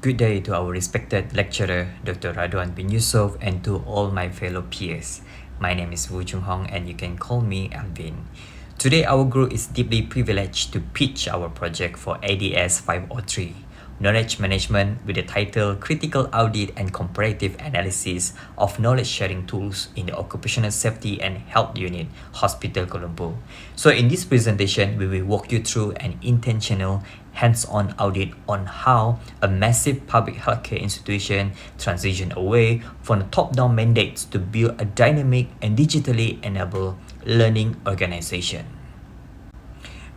Good day to our respected lecturer, Dr. Radwan bin Yusuf, and to all my fellow peers. My name is Wu Chung Hong, and you can call me Alvin. Today, our group is deeply privileged to pitch our project for ADS503, Knowledge Management, with the title Critical Audit and Comparative Analysis of Knowledge Sharing Tools in the Occupational Safety and Health Unit, Hospital Colombo. So in this presentation, we will walk you through an intentional hands-on audit on how a massive public healthcare institution transition away from the top-down mandates to build a dynamic and digitally enabled learning organization.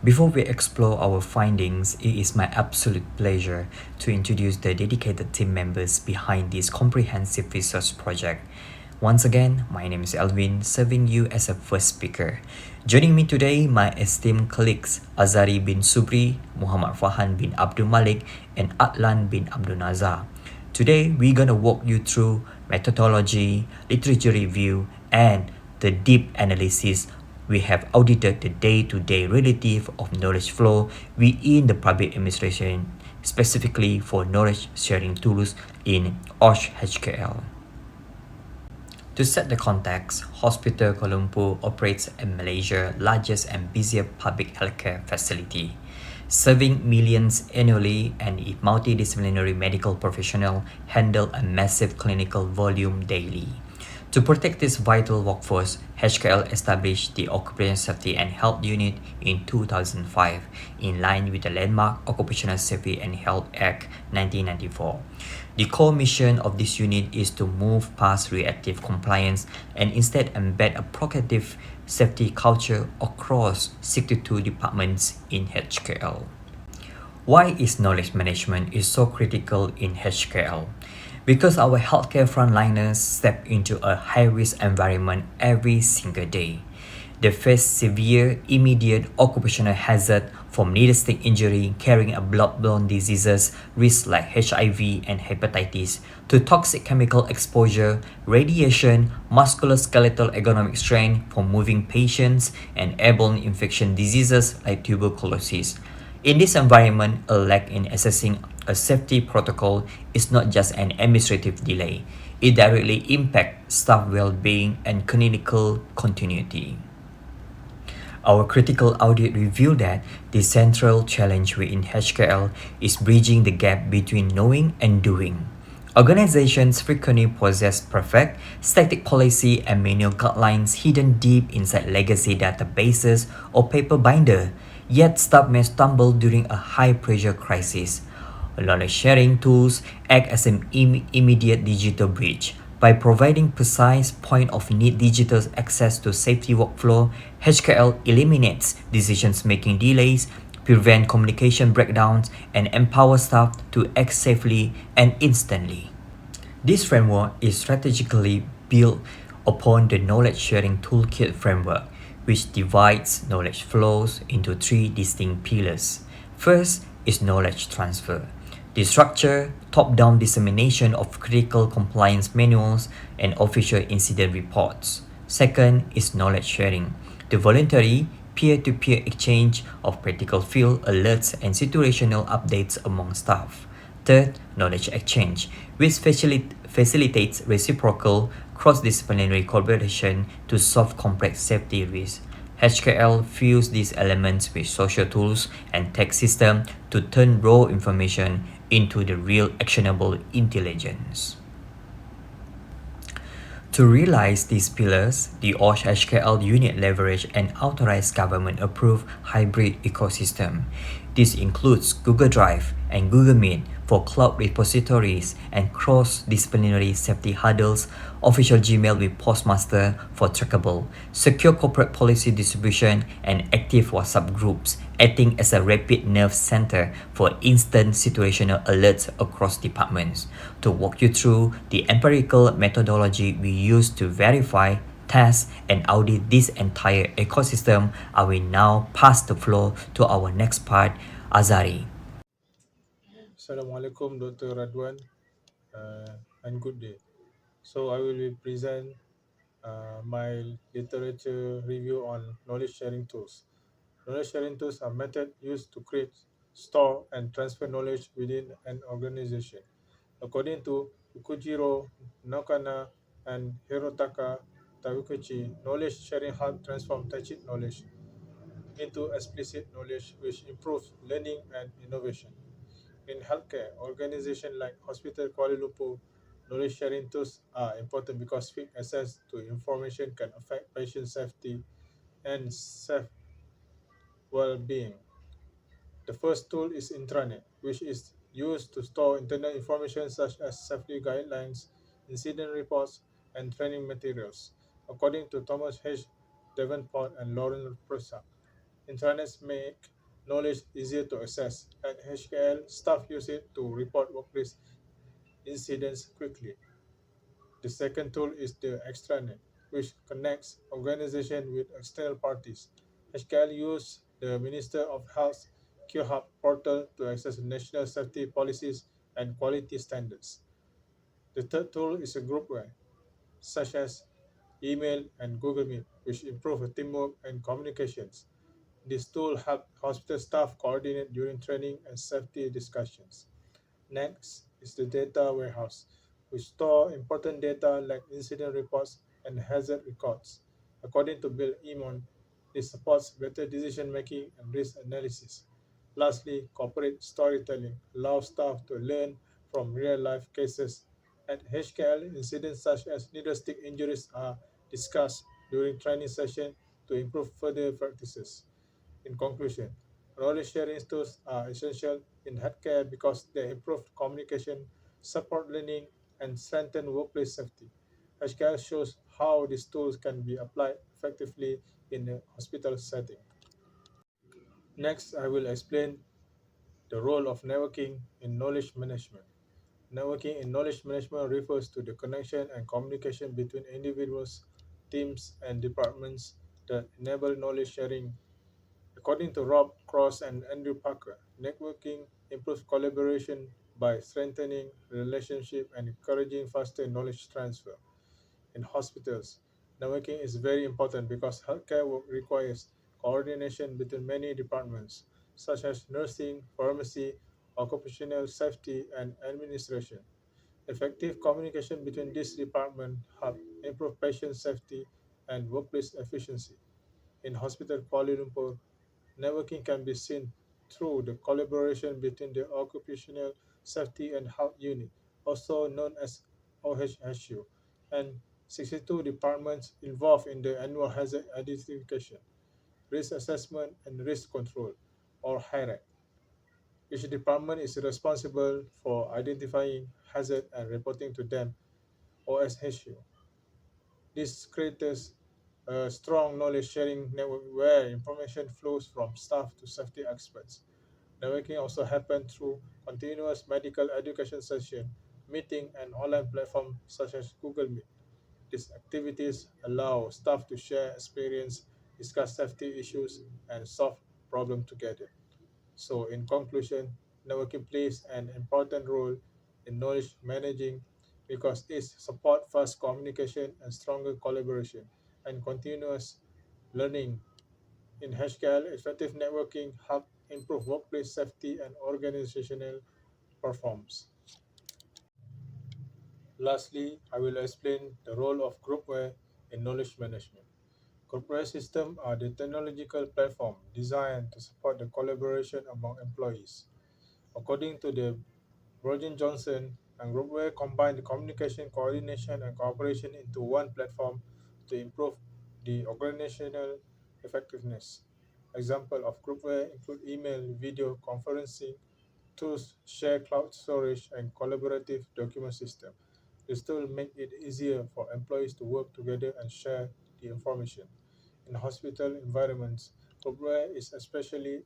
Before we explore our findings, it is my absolute pleasure to introduce the dedicated team members behind this comprehensive research project. Once again, my name is Elvin, serving you as a first speaker. Joining me today, my esteemed colleagues Azari bin Subri, Muhammad Fahan bin Abdul Malik, and Atlan bin Abdul Nazar. Today, we're gonna walk you through methodology, literature review, and the deep analysis. We have audited the day-to-day relative of knowledge flow within the public administration, specifically for knowledge sharing tools in OSH HKL. To set the context, Hospital Colombo operates in Malaysia's largest and busiest public healthcare facility, serving millions annually, and its multidisciplinary medical professionals handle a massive clinical volume daily. To protect this vital workforce, HKL established the Occupational Safety and Health Unit in 2005, in line with the landmark Occupational Safety and Health Act 1994. The core mission of this unit is to move past reactive compliance and instead embed a proactive safety culture across 62 departments in HKL. Why is knowledge management is so critical in HKL? Because our healthcare frontliners step into a high-risk environment every single day. They face severe, immediate occupational hazard from needle stick injury, carrying a blood-borne diseases, risks like HIV and hepatitis, to toxic chemical exposure, radiation, musculoskeletal ergonomic strain from moving patients, and airborne infection diseases like tuberculosis. In this environment, a lack in assessing a safety protocol is not just an administrative delay. It directly impacts staff well-being and clinical continuity. Our critical audit revealed that the central challenge within HKL is bridging the gap between knowing and doing. Organizations frequently possess perfect, static policy and manual guidelines hidden deep inside legacy databases or paper binder, yet staff may stumble during a high-pressure crisis. Knowledge sharing tools act as an immediate digital bridge. By providing precise point-of-need digital access to safety workflow, HKL eliminates decision-making delays, prevent communication breakdowns, and empower staff to act safely and instantly. This framework is strategically built upon the Knowledge Sharing Toolkit framework, which divides knowledge flows into three distinct pillars. First is knowledge transfer. The structure, top-down dissemination of critical compliance manuals and official incident reports. Second is knowledge sharing. The voluntary, peer-to-peer exchange of practical field alerts and situational updates among staff. Third, knowledge exchange, which facilitates reciprocal cross-disciplinary collaboration to solve complex safety risks. HKL fuse these elements with social tools and tech systems to turn raw information into the real actionable intelligence. To realize these pillars, the OSH HKL unit leverage an authorized government-approved hybrid ecosystem. This includes Google Drive and Google Meet for cloud repositories and cross-disciplinary safety huddles, official Gmail with Postmaster for trackable, secure corporate policy distribution, and active WhatsApp groups, acting as a rapid nerve center for instant situational alerts across departments. To walk you through the empirical methodology we use to verify, test, and audit this entire ecosystem, I will now pass the floor to our next part, Azari. Assalamualaikum Dr. Radwan and good day. So I will be present my literature review on knowledge sharing tools. Knowledge sharing tools are methods used to create, store, and transfer knowledge within an organization. According to Ukujiro Nakana and Hirotaka Takuchi, knowledge sharing helps transform tacit knowledge into explicit knowledge, which improves learning and innovation. In healthcare, organizations like Hospital Kuala Lumpur, knowledge sharing tools are important because quick access to information can affect patient safety and self well being. The first tool is intranet, which is used to store internal information such as safety guidelines, incident reports, and training materials. According to Thomas H. Davenport and Lauren Prusak, intranets make knowledge easier to access. At HKL, staff use it to report workplace incidents quickly. The second tool is the extranet, which connects organization with external parties. HKL use the Minister of Health QHub portal to access national safety policies and quality standards. The third tool is a groupware, such as email and Google Meet, which improve teamwork and communications. This tool help hospital staff coordinate during training and safety discussions. Next is the data warehouse, which store important data like incident reports and hazard records. According to Bill Emon, this supports better decision making and risk analysis. Lastly, corporate storytelling allows staff to learn from real life cases. At HKL, incidents such as needle stick injuries are discussed during training sessions to improve further practices. In conclusion, knowledge sharing tools are essential in healthcare because they improve communication, support learning, and strengthen workplace safety. Healthcare shows how these tools can be applied effectively in a hospital setting. Next, I will explain the role of networking in knowledge management. Networking in knowledge management refers to the connection and communication between individuals, teams, and departments that enable knowledge sharing. According to Rob Cross and Andrew Parker, networking improves collaboration by strengthening relationship and encouraging faster knowledge transfer. In hospitals, networking is very important because healthcare work requires coordination between many departments, such as nursing, pharmacy, occupational safety, and administration. Effective communication between these departments help improve patient safety and workplace efficiency. In Hospital Kuala Lumpur, networking can be seen through the collaboration between the Occupational Safety and Health Unit, also known as OHSU, and 62 departments involved in the annual hazard identification, risk assessment, and risk control, or HIRAC. Each department is responsible for identifying hazards and reporting to them, OSHU. This creates a strong knowledge sharing network where information flows from staff to safety experts. Networking also happens through continuous medical education session, meeting, and online platforms such as Google Meet. These activities allow staff to share experience, discuss safety issues, and solve problems together. So, in conclusion, networking plays an important role in knowledge managing because it supports fast communication and stronger collaboration and continuous learning. In HKL, effective networking help improve workplace safety and organizational performance. Lastly, I will explain the role of groupware in knowledge management. Corporate systems are the technological platform designed to support the collaboration among employees. According to the Virgin Johnson and Groupware combine the communication, coordination, and cooperation into one platform to improve the organizational effectiveness. Example of groupware include email, video conferencing, tools, share cloud storage, and collaborative document system. This tool make it easier for employees to work together and share the information. In hospital environments, groupware is especially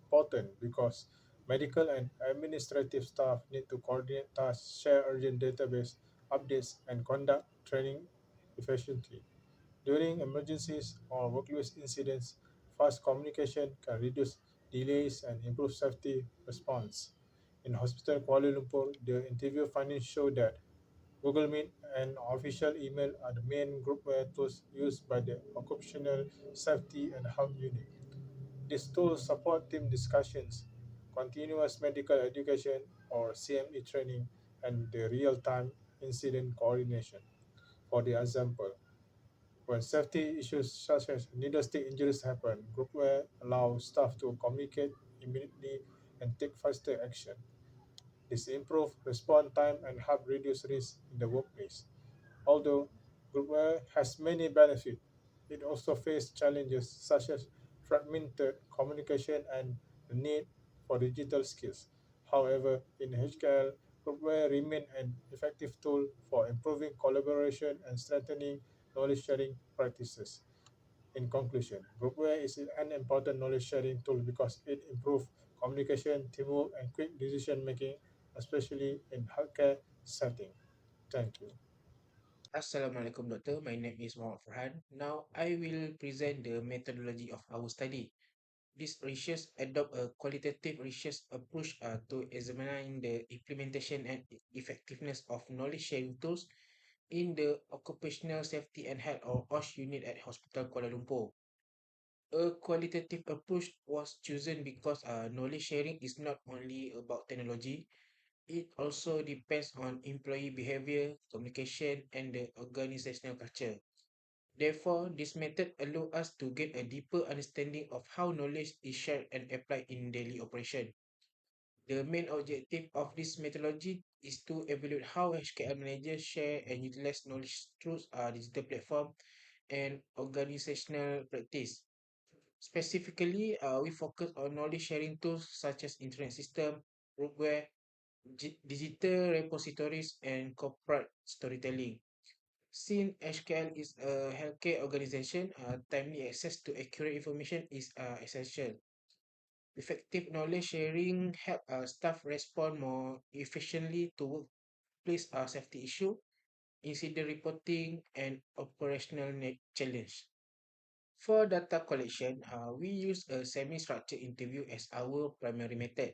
important because medical and administrative staff need to coordinate tasks, share urgent database updates, and conduct training efficiently. During emergencies or workplace incidents, fast communication can reduce delays and improve safety response. In Hospital Kuala Lumpur, the interview findings show that Google Meet and official email are the main groupware tools used by the Occupational Safety and Health Unit. These tools support team discussions, continuous medical education, or CME training, and the real-time incident coordination. For the example, when safety issues such as needle-stick injuries happen, groupware allows staff to communicate immediately and take faster action. This improves response time and help reduce risk in the workplace. Although groupware has many benefits, it also faces challenges such as fragmented communication and the need for digital skills. However, in HKL, groupware remains an effective tool for improving collaboration and strengthening knowledge sharing practices. In conclusion, groupware is an important knowledge sharing tool because it improves communication, teamwork, and quick decision making, especially in healthcare setting. Thank you. Assalamualaikum, Doctor. My name is Muhammad Farhan. Now, I will present the methodology of our study. This research adopt a qualitative research approach to examine the implementation and effectiveness of knowledge sharing tools in the Occupational Safety and Health or OSH unit at Hospital Kuala Lumpur. A qualitative approach was chosen because knowledge sharing is not only about technology, it also depends on employee behavior, communication, and the organizational culture. Therefore, this method allows us to get a deeper understanding of how knowledge is shared and applied in daily operation. The main objective of this methodology is to evaluate how HKL managers share and utilize knowledge through a digital platform and organizational practice. Specifically, we focus on knowledge sharing tools such as internet system, groupware, digital repositories, and corporate storytelling. Since HKL is a healthcare organization, timely access to accurate information is essential. Effective knowledge sharing help staff respond more efficiently to workplace safety issue, incident reporting, and operational challenge. For data collection, we use a semi-structured interview as our primary method.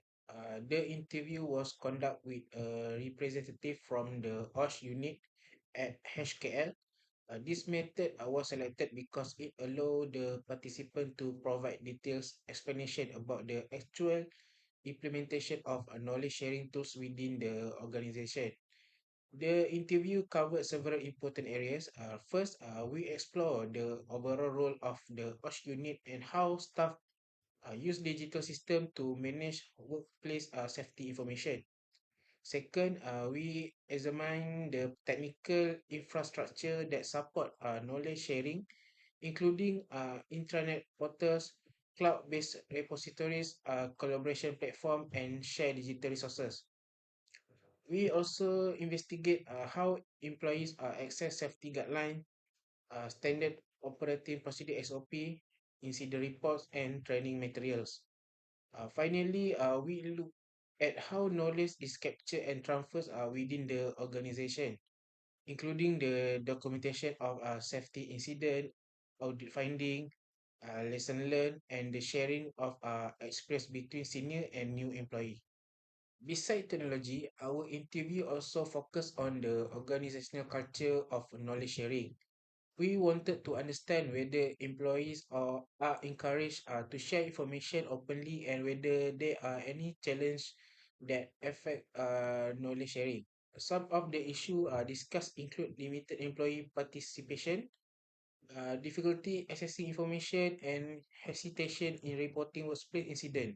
The interview was conducted with a representative from the OSH unit at HKL. This method was selected because it allowed the participant to provide details explanation about the actual implementation of knowledge sharing tools within the organization. The interview covered several important areas. First, we explore the overall role of the OSH unit and how staff use digital system to manage workplace safety information. Second, we examine the technical infrastructure that support knowledge sharing, including intranet portals, cloud-based repositories, collaboration platform, and shared digital resources. We also investigate how employees access safety guidelines, standard operating procedure SOP, incident reports, and training materials. Finally, we look at how knowledge is captured and transferred within the organization, including the documentation of safety incident, audit finding, lesson learned, and the sharing of experience between senior and new employee. Besides technology, our interview also focused on the organizational culture of knowledge sharing. We wanted to understand whether employees are encouraged to share information openly and whether there are any challenge that affect knowledge sharing. Some of the issues discussed include limited employee participation, difficulty accessing information, and hesitation in reporting workplace incident.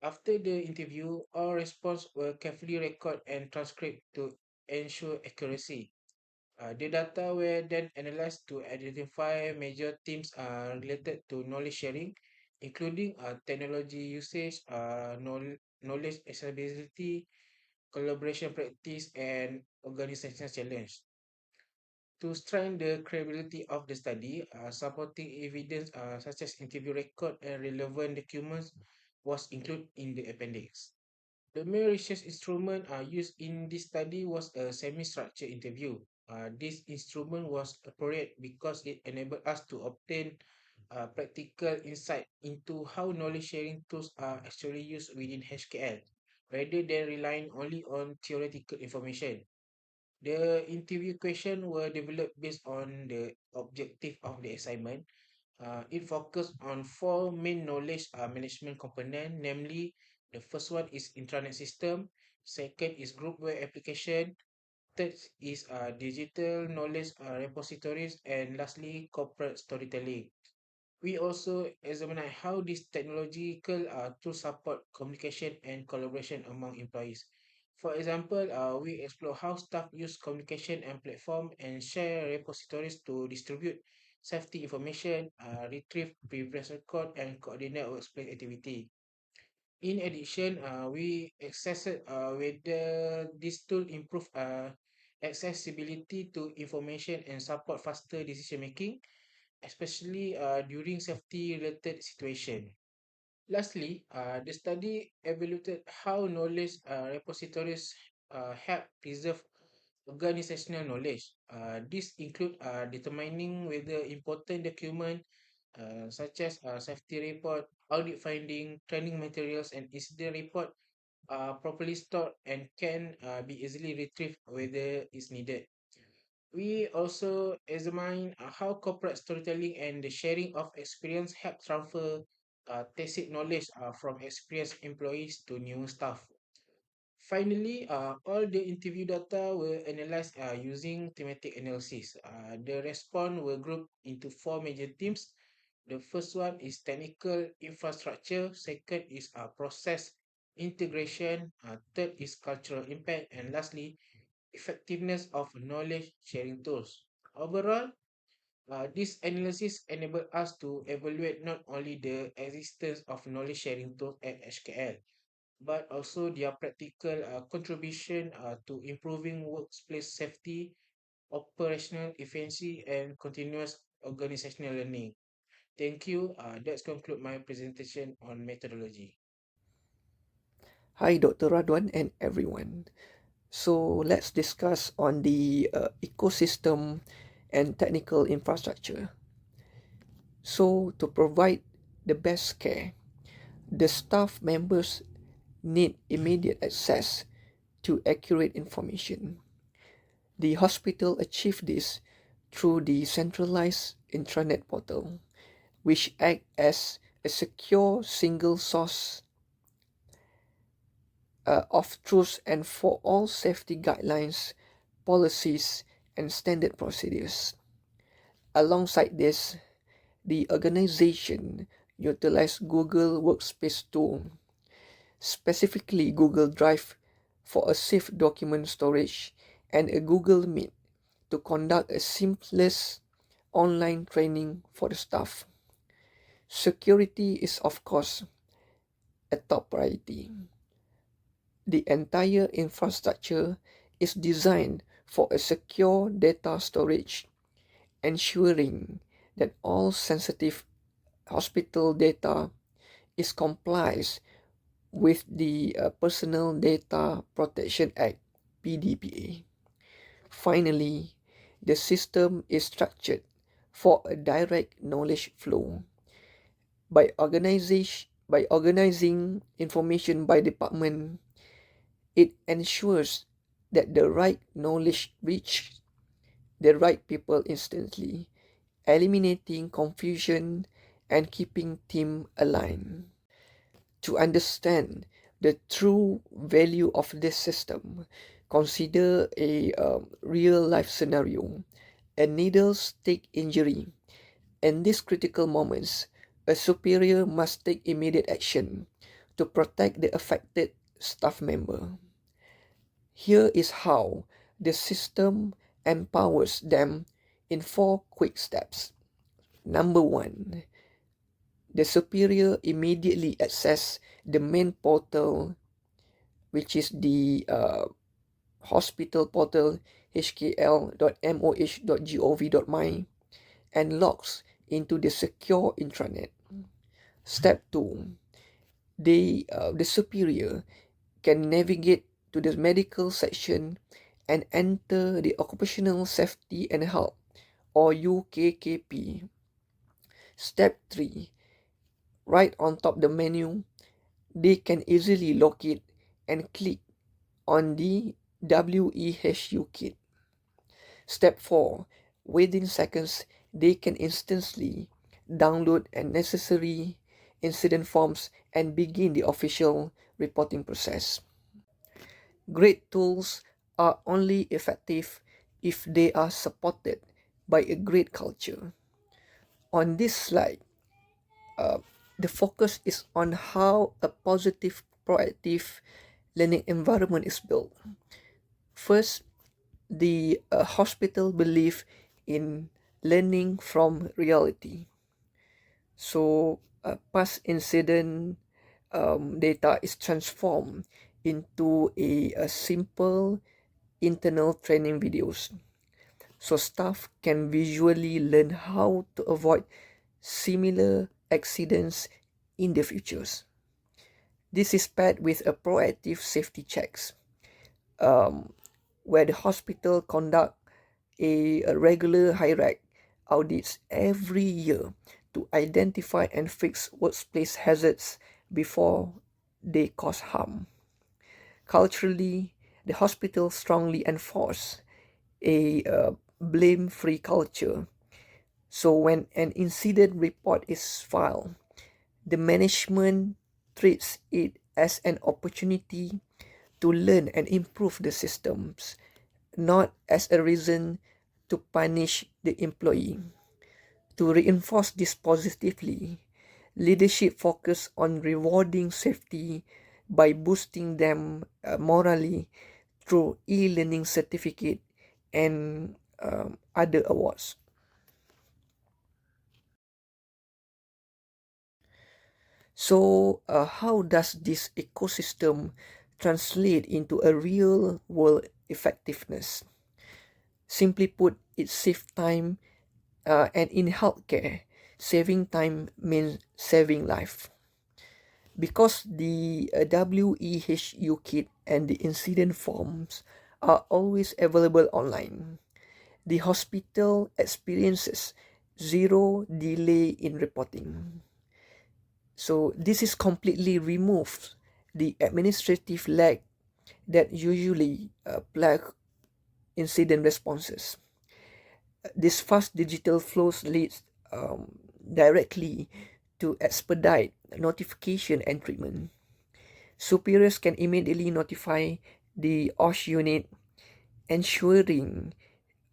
After the interview, all responses were carefully recorded and transcribed to ensure accuracy. The data were then analyzed to identify major themes related to knowledge sharing, including technology usage, knowledge accessibility, collaboration practice, and organizational challenge. To strengthen the credibility of the study, supporting evidence such as interview record and relevant documents was included in the appendix. The main research instrument used in this study was a semi-structured interview. This instrument was appropriate because it enabled us to obtain practical insight into how knowledge sharing tools are actually used within HKL, rather than relying only on theoretical information. The interview questions were developed based on the objective of the assignment. It focused on four main knowledge management component, namely the first one is intranet system, Second is groupware application. Third is digital knowledge repositories. And lastly, corporate storytelling. We also examine how these technological tools support communication and collaboration among employees. For example, we explore how staff use communication and platform and share repositories to distribute safety information, retrieve previous record, and coordinate workplace activity. In addition, we assess whether this tool improve accessibility to information and support faster decision making, especially during safety-related situation. Lastly, the study evaluated how knowledge repositories help preserve organizational knowledge. This include determining whether important document such as safety report, audit finding, training materials, and incident report are properly stored and can be easily retrieved whether it's needed. We also examine how corporate storytelling and the sharing of experience help transfer tacit knowledge from experienced employees to new staff. Finally, all the interview data were analyzed using thematic analysis. The response were grouped into four major themes. The first one is technical infrastructure, second is process integration, third is cultural impact, and lastly, effectiveness of knowledge sharing tools. Overall, this analysis enable us to evaluate not only the existence of knowledge sharing tools at HKL, but also their practical contribution to improving workplace safety, operational efficiency, and continuous organizational learning. Thank you. That's conclude my presentation on methodology. Hi, Dr. Radwan and everyone. So let's discuss on the ecosystem and technical infrastructure. So to provide the best care, the staff members need immediate access to accurate information. The hospital achieved this through the centralized intranet portal, which act as a secure single source of truth and for all safety guidelines, policies, and standard procedures. Alongside this, the organization utilized Google Workspace tool, specifically Google Drive for a safe document storage and a Google Meet to conduct a seamless online training for the staff. Security is, of course, a top priority. The entire infrastructure is designed for a secure data storage, ensuring that all sensitive hospital data is complies with the Personal Data Protection Act (PDPA). Finally, the system is structured for a direct knowledge flow by organizing information by department. It ensures that the right knowledge reaches the right people instantly, eliminating confusion and keeping team aligned. To understand the true value of this system, consider a real life scenario, a needle stick injury. In these critical moments, a superior must take immediate action to protect the affected staff member. Here is how the system empowers them in four quick steps. Number one, the superior immediately access the main portal, which is the hospital portal hkl.moh.gov.my, and logs into the secure intranet. Step 2, the superior can navigate to the medical section and enter the Occupational Safety and Health or UKKP. Step 3, right on top the menu, they can easily locate and click on the WEHU kit. Step 4, within seconds, they can instantly download and necessary incident forms and begin the official reporting process. Great tools are only effective if they are supported by a great culture. On this slide, uh, the focus is on how a positive, proactive learning environment is built. First, the hospital believe in learning from reality. So, past incident data is transformed into a simple internal training videos. So staff can visually learn how to avoid similar accidents in the futures. This is paired with a proactive safety checks, um, where the hospital conduct a regular high-rank audits every year to identify and fix workplace hazards before they cause harm. Culturally, the hospital strongly enforce a blame-free culture. So when an incident report is filed, the management treats it as an opportunity to learn and improve the systems, not as a reason to punish the employee. To reinforce this positively, leadership focus on rewarding safety by boosting them morally through e-learning certificate and other awards. So, how does this ecosystem translate into a real world effectiveness? Simply put, it saves time, and in healthcare, saving time means saving life. Because the WEHU kit and the incident forms are always available online, the hospital experiences zero delay in reporting. So this is completely removed the administrative lag that usually plague incident responses. This fast digital flows leads directly to expedite notification and treatment. Superiors can immediately notify the OSH unit, ensuring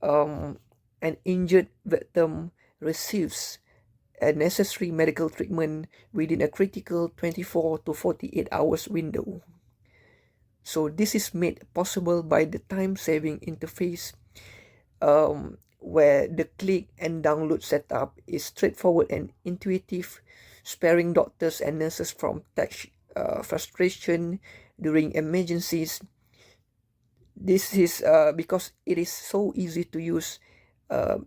an injured victim receives a necessary medical treatment within a critical 24 to 48 hours window. So this is made possible by the time-saving interface, where the click and download setup is straightforward and intuitive, sparing doctors and nurses from tech frustration during emergencies. This is because it is so easy to use, uh,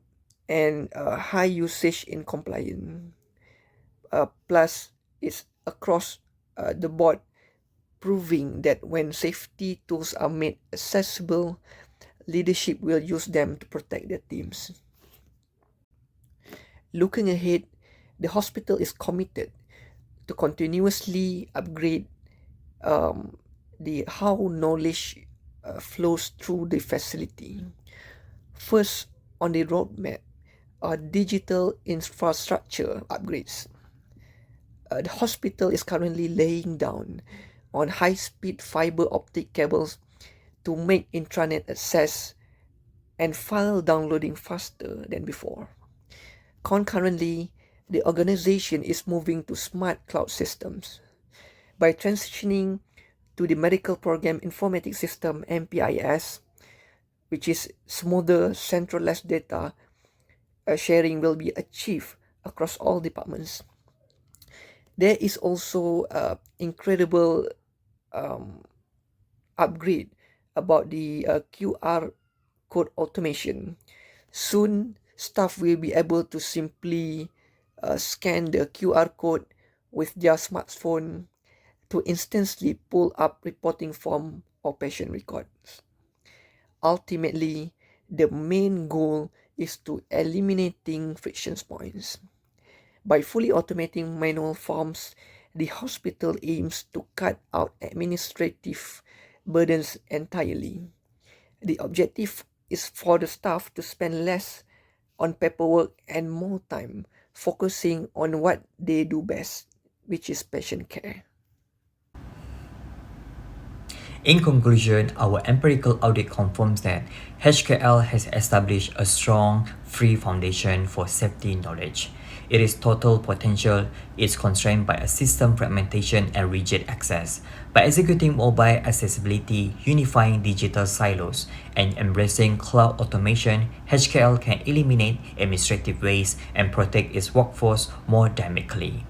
and high usage in compliance. Plus, it's across the board, proving that when safety tools are made accessible, leadership will use them to protect their teams. Looking ahead, the hospital is committed to continuously upgrade the how knowledge flows through the facility. First, on the roadmap are digital infrastructure upgrades. The hospital is currently laying down on high-speed fiber optic cables to make intranet access and file downloading faster than before. Concurrently, the organization is moving to smart cloud systems. By transitioning to the Medical Program Informatics System (MPIS), which is smoother centralized data sharing will be achieved across all departments. There is also incredible upgrade about the QR code automation. Soon, staff will be able to simply scan the QR code with their smartphone to instantly pull up reporting form or patient records. Ultimately, the main goal is to eliminating friction points. By fully automating manual forms, the hospital aims to cut out administrative burdens entirely. The objective is for the staff to spend less on paperwork and more time focusing on what they do best, which is patient care. In conclusion, our empirical audit confirms that HKL has established a strong, free foundation for safety knowledge. Its total potential is constrained by a system fragmentation and rigid access. By executing mobile accessibility, unifying digital silos, and embracing cloud automation, HKL can eliminate administrative waste and protect its workforce more dynamically.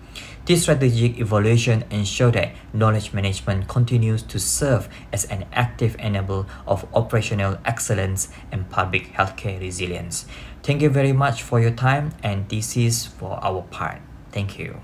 This strategic evaluation ensures that knowledge management continues to serve as an active enabler of operational excellence and public healthcare resilience. Thank you very much for your time, and this is for our part. Thank you.